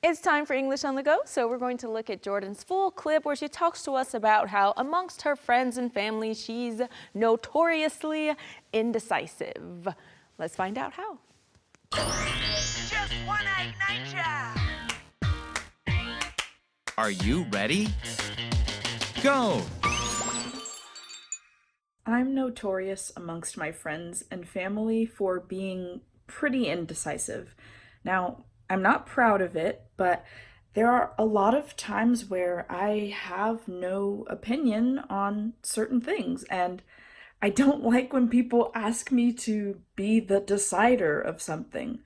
It's time for English on the Go, so we're going to look at Jordan's full clip where she talks to us about how amongst her friends and family she's notoriously indecisive. Let's find out how. Just one egg nature. Are you ready? Go! I'm notorious amongst my friends and family for being pretty indecisive. Now, I'm not proud of it, but there are a lot of times where I have no opinion on certain things, and I don't like when people ask me to be the decider of something.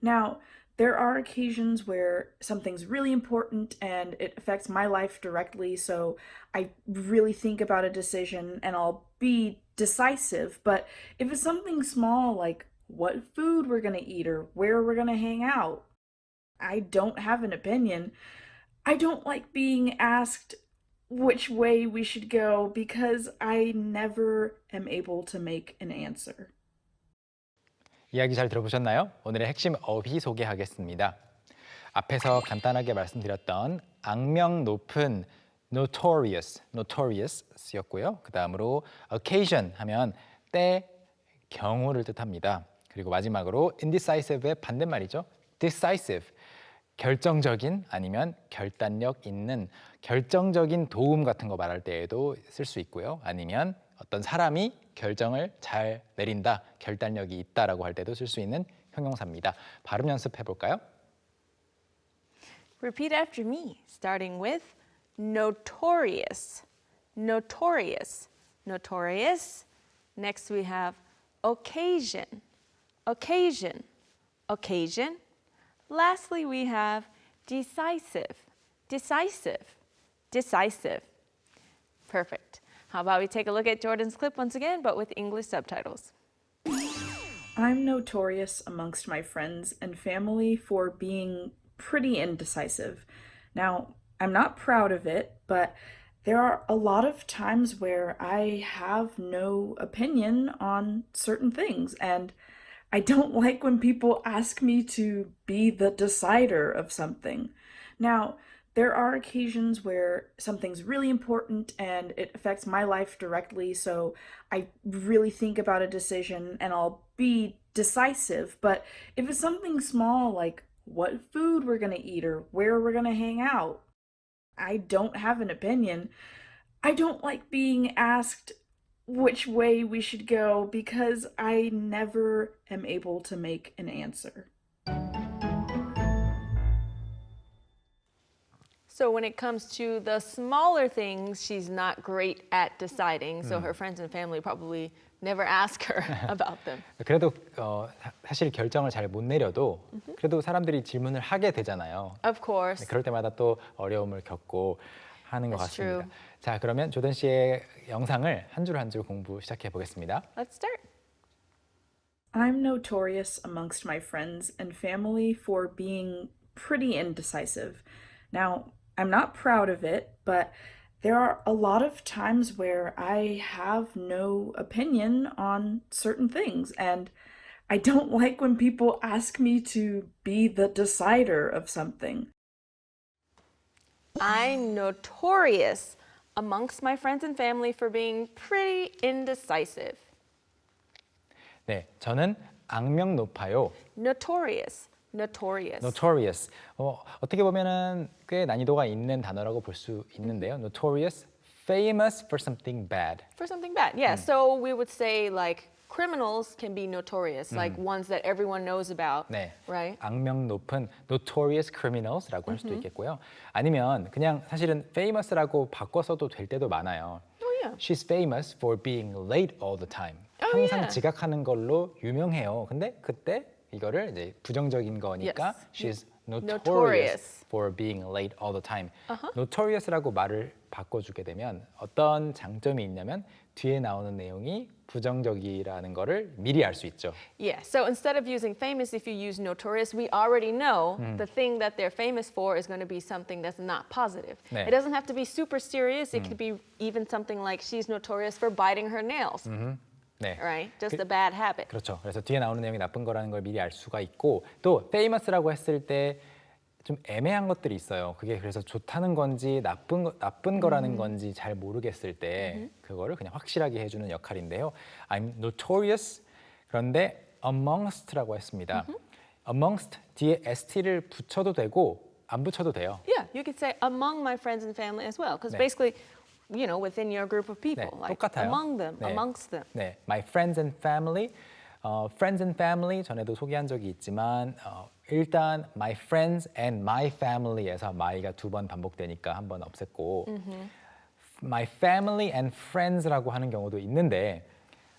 Now, there are occasions where something's really important and it affects my life directly, so I really think about a decision and I'll be decisive. But if it's something small like what food we're gonna eat or where we're gonna hang out, I don't have an opinion. I don't like being asked which way we should go because I never am able to make an answer. 이야기 잘 들어보셨나요? 오늘의 핵심 어휘 소개하겠습니다. 앞에서 간단하게 말씀드렸던 악명 높은 notorious였고요. 그 다음으로 occasion 하면 때, 경우를 뜻합니다. 그리고 마지막으로 indecisive의 반대말이죠. decisive, 결정적인 아니면 결단력 있는, 결정적인 도움 같은 거 말할 때에도 쓸 수 있고요. 아니면 어떤 사람이 결정을 잘 내린다, 결단력이 있다라고 할 때도 쓸 수 있는 형용사입니다. 발음 연습해 볼까요? Repeat after me, starting with notorious, notorious, notorious. Next we have occasion, occasion, occasion. Lastly, we have decisive, decisive, decisive. Perfect. How about we take a look at Jordan's clip once again, but with English subtitles. I'm notorious amongst my friends and family for being pretty indecisive. Now, I'm not proud of it, but there are a lot of times where I have no opinion on certain things, and I don't like when people ask me to be the decider of something. Now, there are occasions where something's really important and it affects my life directly, so I really think about a decision and I'll be decisive. But if it's something small like what food we're gonna eat or where we're gonna hang out, I don't have an opinion. I don't like being asked which way we should go because I never am able to make an answer. So when it comes to the smaller things, she's not great at deciding. So her friends and family probably never ask her about them. 그래도 사실 결정을 잘 못 내려도 그래도 사람들이 질문을 하게 되잖아요. Of course. 그럴 때마다 또 어려움을 겪고 하는 것 That's 같습니다. true. 자, 그러면 조던 씨의 영상을 한 줄 한 줄 공부 시작해 보겠습니다. Let's start. I'm notorious amongst my friends and family for being pretty indecisive. Now, I'm not proud of it, but there are a lot of times where I have no opinion on certain things, and I don't like when people ask me to be the decider of something. I'm notorious amongst my friends and family for being pretty indecisive. 네, 저는 악명 높아요. Notorious, notorious. notorious. 어떻게 보면은 꽤 난이도가 있는 단어라고 볼 수 있는데요. notorious, famous for something bad. For something bad, yeah. So we would say like criminals can be notorious, like ones that everyone knows about, 네, right? 악명 높은 notorious criminals라고 할 수도 있겠고요. 아니면 그냥 사실은 famous라고 바꿔서도 될 때도 많아요. Oh yeah. She's famous for being late all the time. 항상 yeah. 지각하는 걸로 유명해요. 근데 그때 이거를 이제 부정적인 거니까 Yes. she's notorious Notorious. for being late all the time. notorious라고 말을 바꿔주게 되면 어떤 장점이 있냐면 뒤에 나오는 내용이 부정적이라는 거를 미리 알 수 있죠. Yeah, so instead of using famous, if you use notorious, we already know the thing that they're famous for is going to be something that's not positive. 네. It doesn't have to be super serious. It could be even something like she's notorious for biting her nails, 네. right? Just a bad habit. 그렇죠. 그래서 뒤에 나오는 내용이 나쁜 거라는 걸 미리 알 수가 있고 또 famous라고 했을 때 좀 애매한 것들이 있어요. 그게 그래서 좋다는 건지 나쁜 거라는 건지 잘 모르겠을 때 그거를 그냥 확실하게 해주는 역할인데요. I'm notorious. 그런데 amongst라고 했습니다. amongst 뒤에 st를 붙여도 되고 안 붙여도 돼요. Yeah, you could say among my friends and family as well, because 네. basically, within your group of people, 네, like 똑같아요. among them, 네. amongst them. 네, my friends and family. friends and family 전에도 소개한 적이 있지만 일단 my friends and my family에서 my가 2번 반복되니까 한 번 없앴고 my family and friends라고 하는 경우도 있는데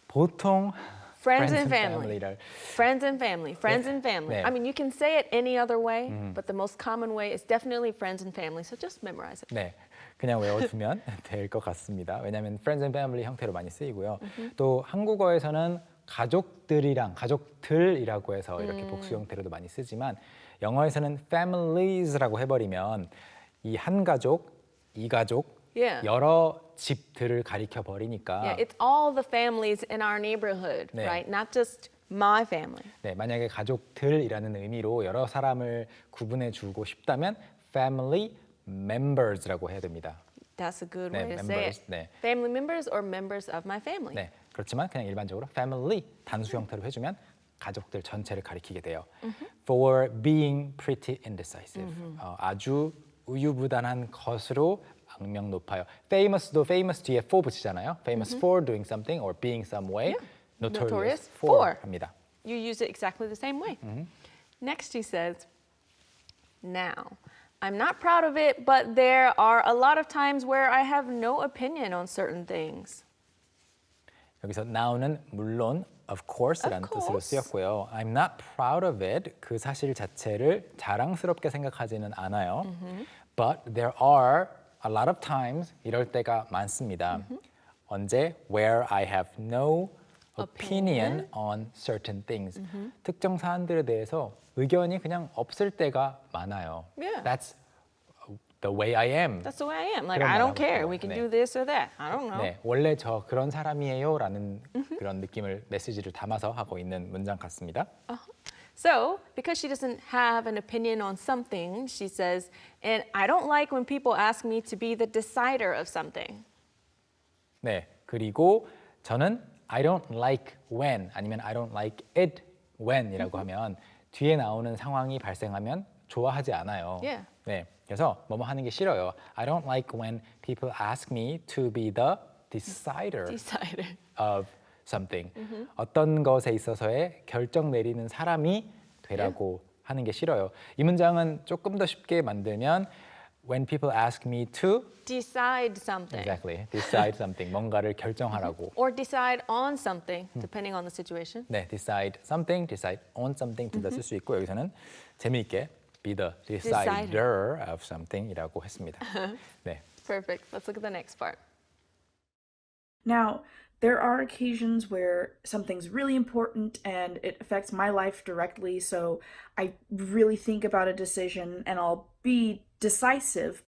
보통 Friends and family. family를 Friends and family, friends and family. 네. I mean, you can say it any other way, but the most common way is definitely friends and family. So just memorize it. 네, 그냥 외워두면 될 것 같습니다. 왜냐하면 friends and family 형태로 많이 쓰이고요. 또 한국어에서는 가족들이라고 해서 이렇게 복수 형태로도 많이 쓰지만 영어에서는 families라고 해버리면 이 한 가족, 이 가족, Yeah. 여러 집들을 가리켜 버리니까 Yeah, it's all the families in our neighborhood, 네. right? Not just my family. 네, 만약에 가족들이라는 의미로 여러 사람을 구분해 주고 싶다면 family members라고 해야 됩니다. That's a good 네, way to say members. it. 네. Family members or members of my family. 네, 그렇지만 그냥 일반적으로 family 단수 형태로 해주면 가족들 전체를 가리키게 돼요. For being pretty indecisive. 아주 우유부단한 것으로 악명 높아요. Famous도 famous 뒤에 for 붙이잖아요. Famous for doing something or being some way. Notorious for 합니다. You use it exactly the same way. Next, he says, now, I'm not proud of it, but there are a lot of times where I have no opinion on certain things. 여기서 now는 물론 of course라는 Of 뜻으로 course. 쓰였고요. I'm not proud of it. 그 사실 자체를 자랑스럽게 생각하지는 않아요. But there are a lot of times 이럴 때가 많습니다. 언제? Where I have no opinion on certain things. 특정 사안들에 대해서 의견이 그냥 없을 때가 많아요. Yeah. That's the way I am. That's the way I am. Like, 그런 I don't 말하고 care. 있어요. We can 네. do this or that. I don't know. 네, 원래 저 그런 사람이에요라는 그런 느낌을 메시지를 담아서 하고 있는 문장 같습니다. So, because she doesn't have an opinion on something, she says, and I don't like when people ask me to be the decider of something. 네, 그리고 저는 I don't like when 아니면 I don't like it when이라고 하면 뒤에 나오는 상황이 발생하면 좋아하지 않아요. Yeah. 네, 그래서 뭐뭐 하는 게 싫어요. I don't like when people ask me to be the decider Decider. of something. 어떤 것에 있어서의 결정 내리는 사람이 되라고 하는 게 싫어요. 이 문장은 조금 더 쉽게 만들면 when people ask me to Decide something. exactly decide something 뭔가를 결정하라고. Or decide on something, depending on the situation. 네, decide something, decide on something 둘 다 쓸 수 있고 여기서는 재미있게 be the decider of something이라고 했습니다. 네. Perfect. Let's look at the next part. Now, there are occasions where something's really important and it affects my life directly, so I really think about a decision and I'll be decisive.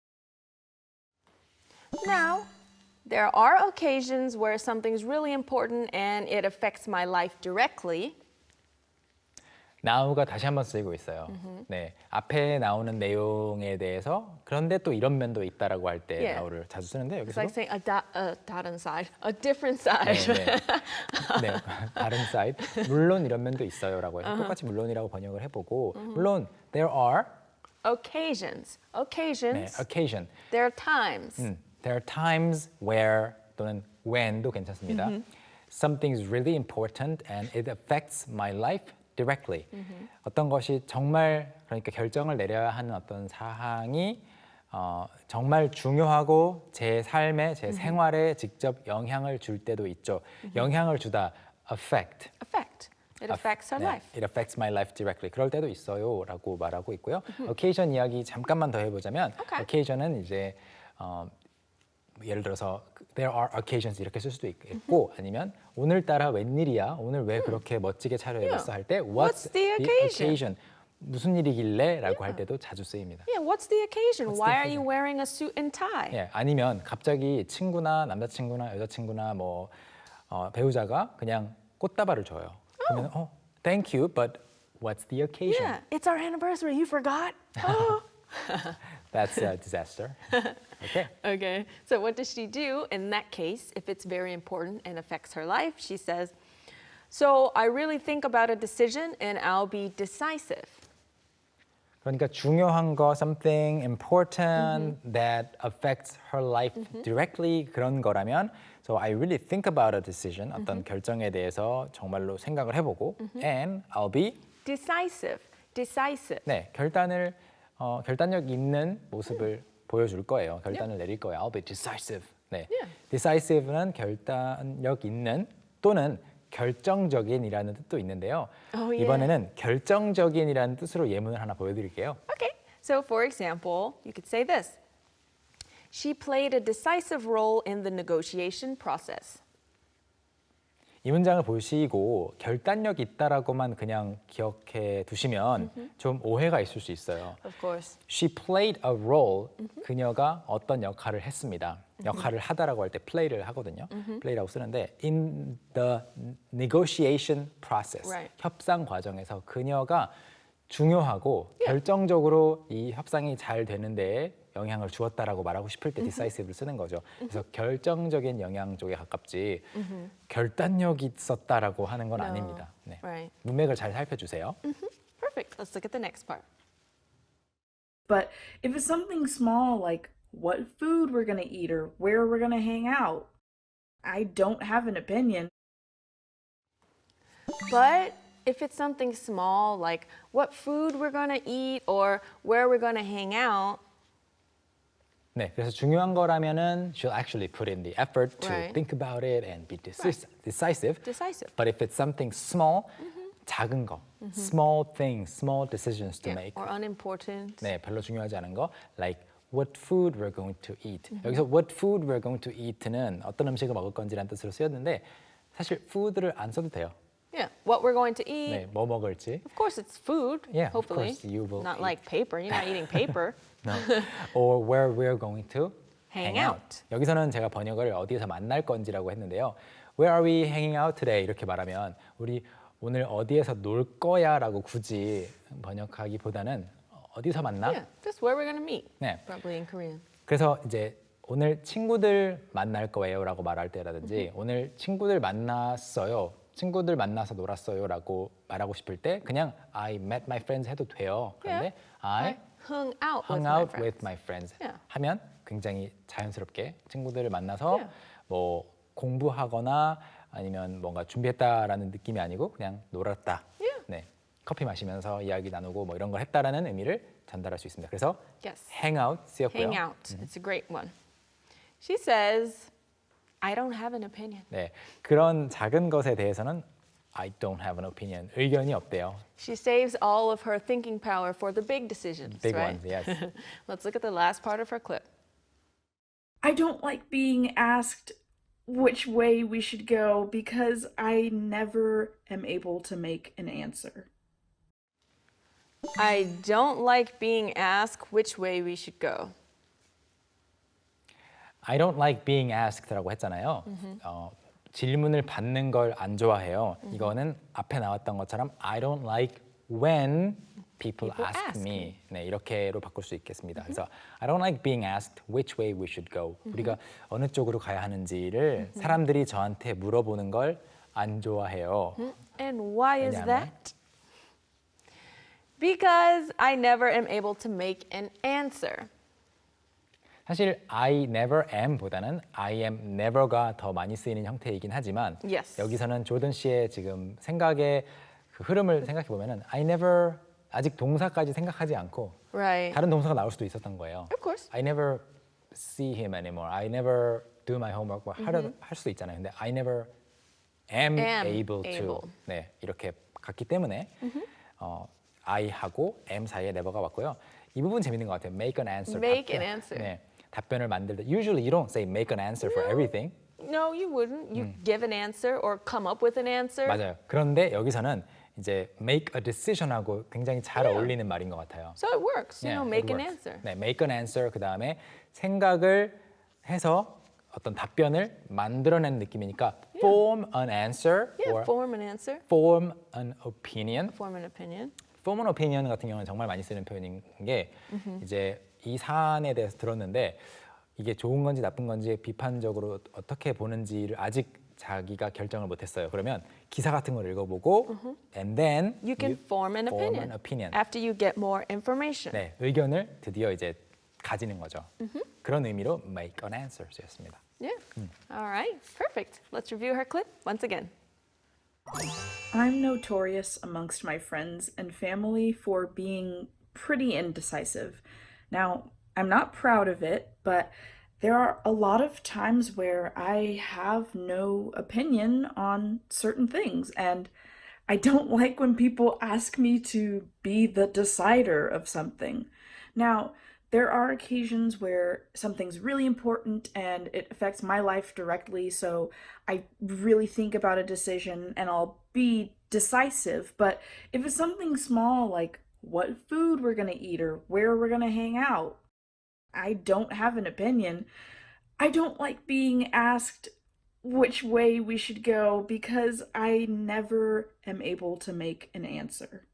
Now, there are occasions where something's really important and it affects my life directly. now가 다시 한번 쓰이고 있어요. 네, 앞에 나오는 내용에 대해서 그런데 또 이런 면도 있다라고 할 때 Yeah. now를 자주 쓰는데 It's 여기서 like saying a different side, a different side. 네, 다른 side 물론 이런 면도 있어요라고 해서 똑같이 물론이라고 번역을 해보고 물론 there are Occasions. 네, Occasions. occasion There are times. there are times where 또는 when도 괜찮습니다. Something's really important and it affects my life directly. 어떤 것이 정말 그러니까 결정을 내려야 하는 어떤 사항이 정말 중요하고 제 삶에 제 생활에 직접 영향을 줄 때도 있죠. 영향을 주다 affect. Effect. It affects our 네, life. It affects my life directly. 그럴 때도 있어요라고 말하고 있고요. occasion 이야기 잠깐만 더 해보자면 Okay. occasion은 이제 예를 들어서 there are occasions 이렇게 쓸 수도 있고 아니면 오늘따라 웬일이야? 오늘 왜 그렇게 멋지게 차려입었어? 할 때 What's the occasion? 무슨 일이길래?라고 할 때도 자주 쓰입니다. Yeah, what's the occasion? What's Why the are you wearing a suit and tie? 예, 아니면 갑자기 친구나 남자친구나 여자친구나 뭐 배우자가 그냥 꽃다발을 줘요. 그러면 thank you, but what's the occasion? Yeah, it's our anniversary. You forgot? Oh, That's a disaster. Okay. Okay, so what does she do in that case if it's very important and affects her life? She says, so I really think about a decision and I'll be decisive. 그러니까 중요한 거, something important that affects her life directly 그런 거라면 so I really think about a decision, 어떤 결정에 대해서 정말로 생각을 해보고 and I'll be Decisive, decisive. 네, 결단력 있는 모습을 보여줄 거예요. 결단을 내릴 거예요. I'll be decisive. 네, decisive는 결단력 있는 또는 결정적인이라는 뜻도 있는데요. Oh, yeah. 이번에는 결정적인이라는 뜻으로 예문을 하나 보여드릴게요. Okay, so for example, you could say this. She played a decisive role in the negotiation process. 이 문장을 보시고 결단력 있다라고만 그냥 기억해 두시면 좀 오해가 있을 수 있어요. Of course. She played a role. 그녀가 어떤 역할을 했습니다. 역할을 하다라고 할 때 play를 하거든요. play라고 쓰는데 in the negotiation process. Right. 협상 과정에서 그녀가 중요하고 결정적으로 이 협상이 잘 되는 데에 영향을 주었다라고 말하고 싶을 때 decisive를 쓰는 거죠. 그래서 결정적인 영향 쪽에 가깝지 결단력이 있었다라고 하는 건 No. 아닙니다. 네. Right. 문맥을 잘 살펴주세요. Perfect. Let's look at the next part. But if it's something small like what food we're going to eat or where we're going to hang out, I don't have an opinion. But if it's something small like what food we're going to eat or where we're going to hang out, 네, 그래서 중요한 거라면은 she'll actually put in the effort to Right. think about it and be decisive. decisive. But if it's something small, 작은 거, small things, small decisions to Yeah, make. or unimportant. 네, 별로 중요하지 않은 거, like what food we're going to eat. 여기서 what food we're going to eat는 어떤 음식을 먹을 건지라는 뜻으로 쓰였는데 사실 food를 안 써도 돼요. Yeah, what we're going to eat. 네, 뭐 먹을지. Of course, it's food. Yeah, of hopefully. course you will Not eat. like paper. You're not eating paper. No. Or where we're going to Hang out. 여기서는 제가 번역을 어디에서 만날 건지라고 했는데요. Where are we hanging out today? 이렇게 말하면 우리 오늘 어디에서 놀 거야라고 굳이 번역하기보다는 어디서 만나? Yeah, just where we're going to meet. 네. Probably in Korean. 그래서 이제 오늘 친구들 만날 거예요라고 말할 때라든지 오늘 친구들 만났어요. 친구들 만나서 놀았어요라고 말하고 싶을 때 그냥 I met my friends 해도 돼요. 그런데 I Hung out hung with out my friends. with my friends Yeah. 하면 굉장히 자연스럽게 친구들을 만나서 Yeah. 뭐 공부하거나 아니면 뭔가 준비했다라는 느낌이 아니고 그냥 놀았다. Yeah. 네, 커피 마시면서 이야기 나누고 뭐 이런 걸 했다라는 의미를 전달할 수 있습니다. 그래서 Yes. hang out 쓰였고요. Hang out. It's a great one. She says, I don't have an opinion. 네, 그런 작은 것에 대해서는 I don't have an opinion. 의견이 없대요. She saves all of her thinking power for the big decisions, Big right? ones, yes. Let's look at the last part of her clip. I don't like being asked which way we should go because I never am able to make an answer. I don't like being asked which way we should go. I don't like being asked라고 했잖아요. 질문을 받는 걸 안 좋아해요. 이거는 앞에 나왔던 것처럼 I don't like when people ask me. 네, 이렇게로 바꿀 수 있겠습니다. 그래서 I don't like being asked which way we should go. 우리가 어느 쪽으로 가야 하는지를 사람들이 저한테 물어보는 걸 안 좋아해요. And why is 왜냐하면? that? Because I never am able to make an answer. 사실 I never am보다는 I am never가 더 많이 쓰이는 형태이긴 하지만 Yes. 여기서는 조던 씨의 지금 생각의 그 흐름을 생각해 보면은 I never 아직 동사까지 생각하지 않고 Right. 다른 동사가 나올 수도 있었던 거예요. Of course. I never see him anymore. I never do my homework. 뭐 할 수도 있잖아요. 근데 I never am able to. able. 네, 이렇게 갔기 때문에 I하고 am 사이에 never가 왔고요. 이 부분 재밌는 것 같아요. Make an answer. Make an answer. 네, 답변을 만들 때 Usually you don't say make an answer for everything. No, you wouldn't. You give an answer or come up with an answer. 맞아요. 그런데 여기서는 이제 make a decision하고 굉장히 잘 어울리는 말인 것 같아요. So it works. You know, it make an works. answer. 네, make an answer 그 다음에 생각을 해서 어떤 답변을 만들어낸 느낌이니까 form an answer Yeah, or form an answer, form an opinion, form an opinion. form an opinion 같은 경우는 정말 많이 쓰는 표현인 게 이제 이 사안에 대해서 들었는데 이게 좋은 건지 나쁜 건지 비판적으로 어떻게 보는지를 아직 자기가 결정을 못했어요. 그러면 기사 같은 걸 읽어보고 and then You can form an opinion after you get more information. 네, 의견을 드디어 이제 가지는 거죠. 그런 의미로 make an answers였습니다. Yeah. All right. Perfect. Let's review her clip once again. I'm notorious amongst my friends and family for being pretty indecisive. Now, I'm not proud of it, but there are a lot of times where I have no opinion on certain things, and I don't like when people ask me to be the decider of something. Now, there are occasions where something's really important and it affects my life directly, so I really think about a decision and I'll be decisive. But if it's something small like what food we're gonna eat or where we're gonna hang out, I don't have an opinion. I don't like being asked which way we should go because I never am able to make an answer.